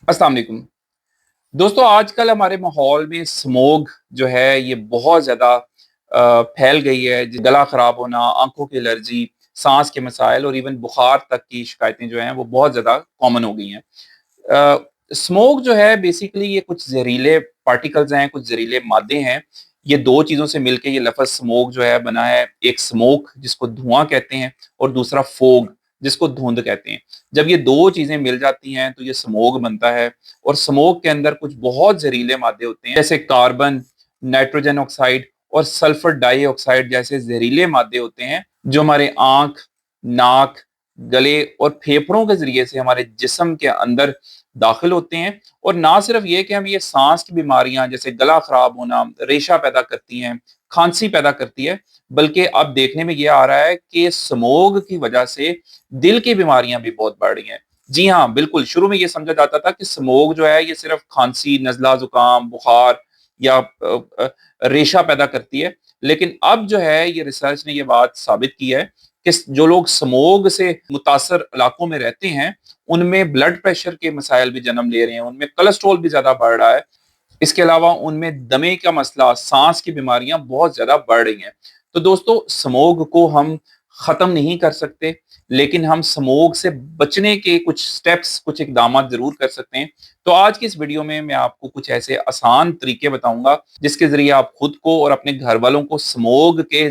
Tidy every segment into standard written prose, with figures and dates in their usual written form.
अस्सलाम वालेकुम दोस्तों। आजकल हमारे माहौल में स्मोग जो है ये बहुत ज़्यादा फैल गई है। गला ख़राब होना, आंखों की एलर्जी, सांस के मसाइल और इवन बुखार तक की शिकायतें जो हैं वो बहुत ज़्यादा कॉमन हो गई हैं। स्मोक जो है बेसिकली ये कुछ जहरीले पार्टिकल्स हैं, कुछ जहरीले मादे हैं। ये दो चीज़ों से मिलके ये लफ्ज़ स्मोक जो है बना है। एक स्मोक जिसको धुआं कहते हैं और दूसरा फोग जिसको धुंध कहते हैं। जब ये दो चीज़ें मिल जाती हैं तो ये स्मोक बनता है। और स्मोक के अंदर कुछ बहुत जहरीले मादे होते हैं जैसे कार्बन, नाइट्रोजन ऑक्साइड और सल्फर डाइऑक्साइड जैसे जहरीले मादे होते हैं जो हमारे आंख, नाक, गले और फेफड़ों के जरिए से हमारे जिस्म के अंदर दाखिल होते हैं। और ना सिर्फ ये कि हम ये सांस की बीमारियां जैसे गला खराब होना, रेशा पैदा करती हैं, खांसी पैदा करती है, बल्कि अब देखने में ये आ रहा है कि स्मोग की वजह से दिल की बीमारियां भी बहुत बढ़ रही हैं। जी हाँ, बिल्कुल। शुरू में ये समझा जाता था कि स्मोग जो है ये सिर्फ खांसी, नजला, जुकाम, बुखार या रेशा पैदा करती है, लेकिन अब जो है ये रिसर्च ने ये बात साबित की है कि जो लोग स्मोग से मुतासर इलाकों में रहते हैं उनमें ब्लड प्रेशर के मसाइल भी जन्म ले रहे हैं, उनमें कोलेस्ट्रॉल भी ज्यादा बढ़ रहा है। इसके अलावा उनमें दमे का मसला, सांस की बीमारियां बहुत ज्यादा बढ़ रही हैं। तो दोस्तों, स्मोग को हम खत्म नहीं कर सकते, लेकिन हम स्मोग से बचने के कुछ स्टेप्स, कुछ इकदाम जरूर कर सकते हैं। तो आज की इस वीडियो में मैं आपको कुछ ऐसे आसान तरीके बताऊंगा जिसके जरिए आप खुद को और अपने घर वालों को स्मोग के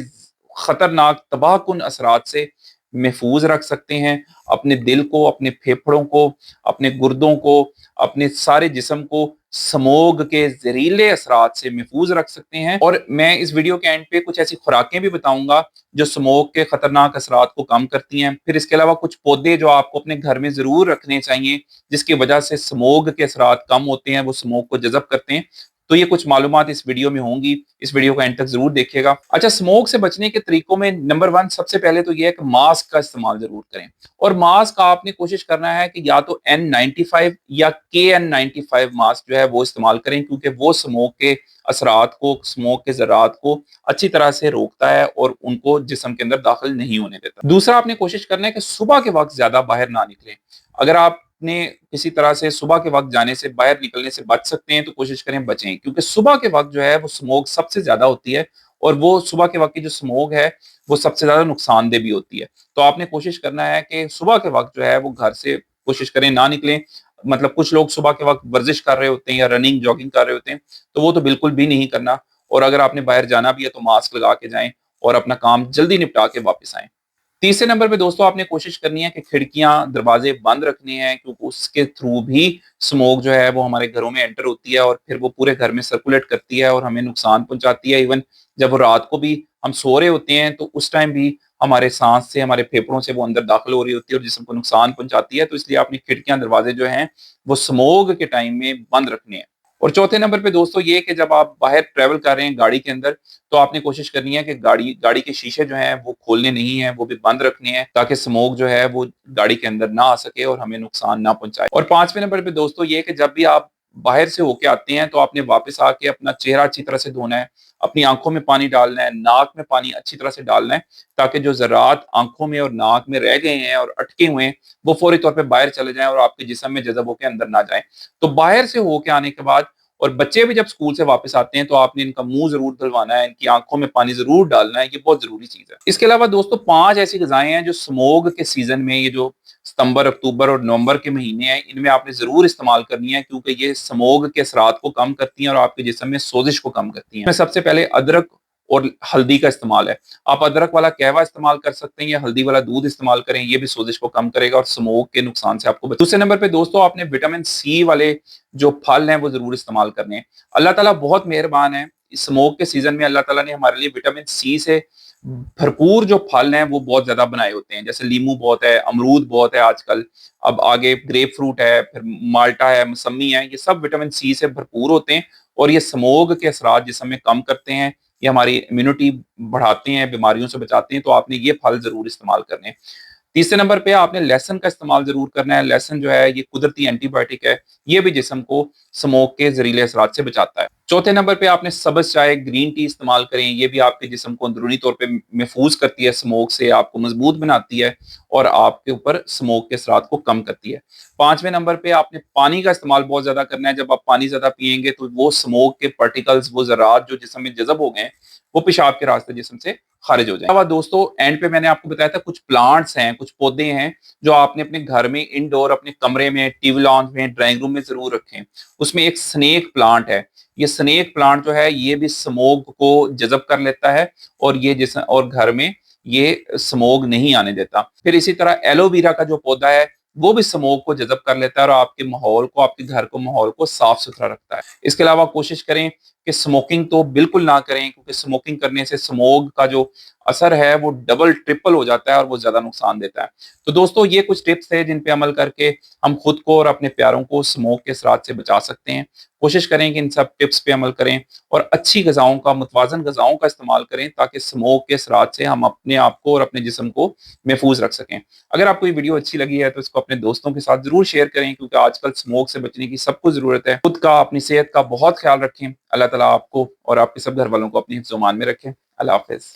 खतरनाक तबाहकुन असरात से महफूज रख सकते हैं। अपने दिल को, अपने फेफड़ों को, अपने गुर्दों को, अपने सारे जिस्म को स्मोग के जहरीले असरात से महफूज रख सकते हैं। और मैं इस वीडियो के एंड पे कुछ ऐसी खुराकें भी बताऊंगा जो स्मोग के खतरनाक असरात को कम करती हैं। फिर इसके अलावा कुछ पौधे जो आपको अपने घर में जरूर रखने चाहिए जिसकी वजह से स्मोग के असरात कम होते हैं, वो स्मोग को जज़ब करते हैं। तो ये कुछ मालूमात इस वीडियो में होंगी, इस वीडियो को एंड तक जरूर देखिएगा। अच्छा, स्मोक से बचने के तरीकों में नंबर वन सबसे पहले तो ये है कि मास्क का इस्तेमाल जरूर करें। और मास्क आपने कोशिश करना है कि या तो N95 या KN95 मास्क जो है वो इस्तेमाल करें, क्योंकि वो स्मोक के असरात को, स्मोक के ज़रात को अच्छी तरह से रोकता है और उनको जिस्म के अंदर दाखिल नहीं होने देता। दूसरा, आपने कोशिश करना है कि सुबह के वक्त ज्यादा बाहर ना निकलें। अगर आपने किसी तरह से सुबह के वक्त जाने से, बाहर निकलने से बच सकते हैं तो कोशिश करें बचें, क्योंकि सुबह के वक्त जो है वो स्मोक सबसे ज्यादा होती है। और वो सुबह के वक्त की जो स्मोक है वो सबसे ज्यादा नुकसानदेह भी होती है। तो आपने कोशिश करना है कि सुबह के वक्त जो है वो घर से कोशिश करें ना निकलें। मतलब कुछ लोग सुबह के वक्त वर्जिश कर रहे होते हैं या रनिंग, जॉगिंग कर रहे होते हैं, तो वो तो बिल्कुल भी नहीं करना। और अगर आपने बाहर जाना भी है तो मास्क लगा के जाएं और अपना काम जल्दी निपटा के वापस आएं। तीसरे नंबर पे दोस्तों, आपने कोशिश करनी है कि खिड़कियां, दरवाजे बंद रखने हैं, क्योंकि उसके थ्रू भी स्मोक जो है वो हमारे घरों में एंटर होती है और फिर वो पूरे घर में सर्कुलेट करती है और हमें नुकसान पहुंचाती है। इवन जब वो रात को भी हम सो रहे होते हैं तो उस टाइम भी हमारे सांस से, हमारे फेफड़ों से वो अंदर दाखिल हो रही होती है और जिस्म को नुकसान पहुंचाती है। तो इसलिए अपनी खिड़कियां, दरवाजे जो हैं वो स्मोक के टाइम में बंद रखने हैं। और चौथे नंबर पे दोस्तों ये कि जब आप बाहर ट्रेवल कर रहे हैं गाड़ी के अंदर, तो आपने कोशिश करनी है कि गाड़ी के शीशे जो हैं वो खोलने नहीं है, वो भी बंद रखने हैं, ताकि स्मोक जो है वो गाड़ी के अंदर ना आ सके और हमें नुकसान ना पहुंचाए। और पांचवें नंबर पे दोस्तों ये कि जब भी आप बाहर से होके आते हैं तो आपने वापस आके अपना चेहरा अच्छी तरह से धोना है, अपनी आंखों में पानी डालना है, नाक में पानी अच्छी तरह से डालना है, ताकि जो ज़रात आंखों में और नाक में रह गए हैं और अटके हुए हैं वो फौरी तौर पे बाहर चले जाएं और आपके जिस्म में जज़ब होकर अंदर ना जाएं। तो बाहर से होके आने के बाद, और बच्चे भी जब स्कूल से वापस आते हैं, तो आपने इनका मुंह जरूर धुलवाना है, इनकी आंखों में पानी जरूर डालना है। ये बहुत जरूरी चीज है। इसके अलावा दोस्तों 5 ऐसी ग़िज़ाएं हैं जो स्मोग के सीजन में, ये जो सितंबर, अक्टूबर और नवंबर के महीने हैं, इनमें आपने जरूर इस्तेमाल करनी है, क्योंकि ये स्मोग के असरात को कम करती हैं और आपके जिस्म में सोजिश को कम करती हैं। सबसे पहले अदरक और हल्दी का इस्तेमाल है। आप अदरक वाला कहवा इस्तेमाल कर सकते हैं या हल्दी वाला दूध इस्तेमाल करें, ये भी सोजिश को कम करेगा और स्मोक के नुकसान से आपको दूसरे नंबर पे दोस्तों, आपने विटामिन सी वाले जो फल हैं वो जरूर इस्तेमाल करने हैं। अल्लाह ताला बहुत मेहरबान है। स्मोक के सीजन में अल्लाह ताला ने हमारे लिए विटामिन सी से भरपूर जो फल हैं वो बहुत ज्यादा बनाए होते हैं। जैसे लीमू बहुत है, अमरूद बहुत है आजकल, अब आगे ग्रेप फ्रूट है, फिर माल्टा है, मौसमी है, ये सब विटामिन सी से भरपूर होते हैं और ये स्मोक के असरात जिसम में कम करते हैं, ये हमारी इम्यूनिटी बढ़ाते हैं, बीमारियों से बचाते हैं। तो आपने ये फल जरूर इस्तेमाल करने हैं। तीसरे नंबर पे आपने लहसुन का इस्तेमाल ज़रूर करना है। लहसुन जो है ये कुदरती एंटीबायोटिक है, ये भी जिस्म को स्मोक के ज़हरीले असरात से बचाता है। चौथे नंबर पे आपने सब्ज़ चाय, ग्रीन टी इस्तेमाल करें, ये भी आपके जिस्म को अंदरूनी तौर पे महफूज़ करती है स्मोक से, आपको मज़बूत बनाती है और आपके ऊपर स्मोक के असरात को कम करती है। 5वें नंबर पे आपने पानी का इस्तेमाल बहुत ज़्यादा करना है। जब आप पानी ज़्यादा पिएँगे तो वो स्मोक के पार्टिकल्स, वो ज़रात जो जिस्म में जज़ब हो गए हैं, वो पेशाब के रास्ते जिस्म से खारिज हो जाएँ। दोस्तों एंड पे मैंने आपको बताया था कुछ प्लांट्स हैं, कुछ पौधे हैं जो आपने अपने घर में इंडोर अपने कमरे में, टीवी लॉन्ज में, ड्राइंग रूम में ज़रूर रखें। उसमें एक स्नेक प्लांट है। ये स्नेक प्लांट जो है ये भी स्मोक को जज़ब कर लेता है और ये जिस और घर में ये स्मोक नहीं आने देता। फिर इसी तरह एलोवेरा का जो पौधा है वो भी स्मोक को जज़ब कर लेता है और आपके माहौल को, आपके घर को, माहौल को साफ-सुथरा रखता है। इसके अलावा कोशिश करें कि स्मोकिंग तो बिल्कुल ना करें, क्योंकि स्मोकिंग करने से स्मोक का जो असर है वो डबल ट्रिपल हो जाता है और वो ज़्यादा नुकसान देता है। तो दोस्तों ये कुछ टिप्स थे जिन पे अमल करके हम खुद को और अपने प्यारों को स्मोक के असरात से बचा सकते हैं। कोशिश करें कि इन सब टिप्स पे अमल करें और अच्छी ग़िज़ाओं का, मुतवाज़न ग़िज़ाओं का इस्तेमाल करें ताकि स्मोक के असरात से हम अपने आप को और अपने जिस्म को महफूज़ रख सकें। अगर आपको ये वीडियो अच्छी लगी है तो इसको अपने दोस्तों के साथ ज़रूर शेयर करें, क्योंकि आजकल स्मोक से बचने की सबको ज़रूरत है। खुद का, अपनी सेहत का बहुत ख़्याल रखें। अल्लाह ताला आपको और आपके सब घर वालों को अपनी हिफ्ज़-ओ-मान में रखें। अल्लाह हाफ़िज़।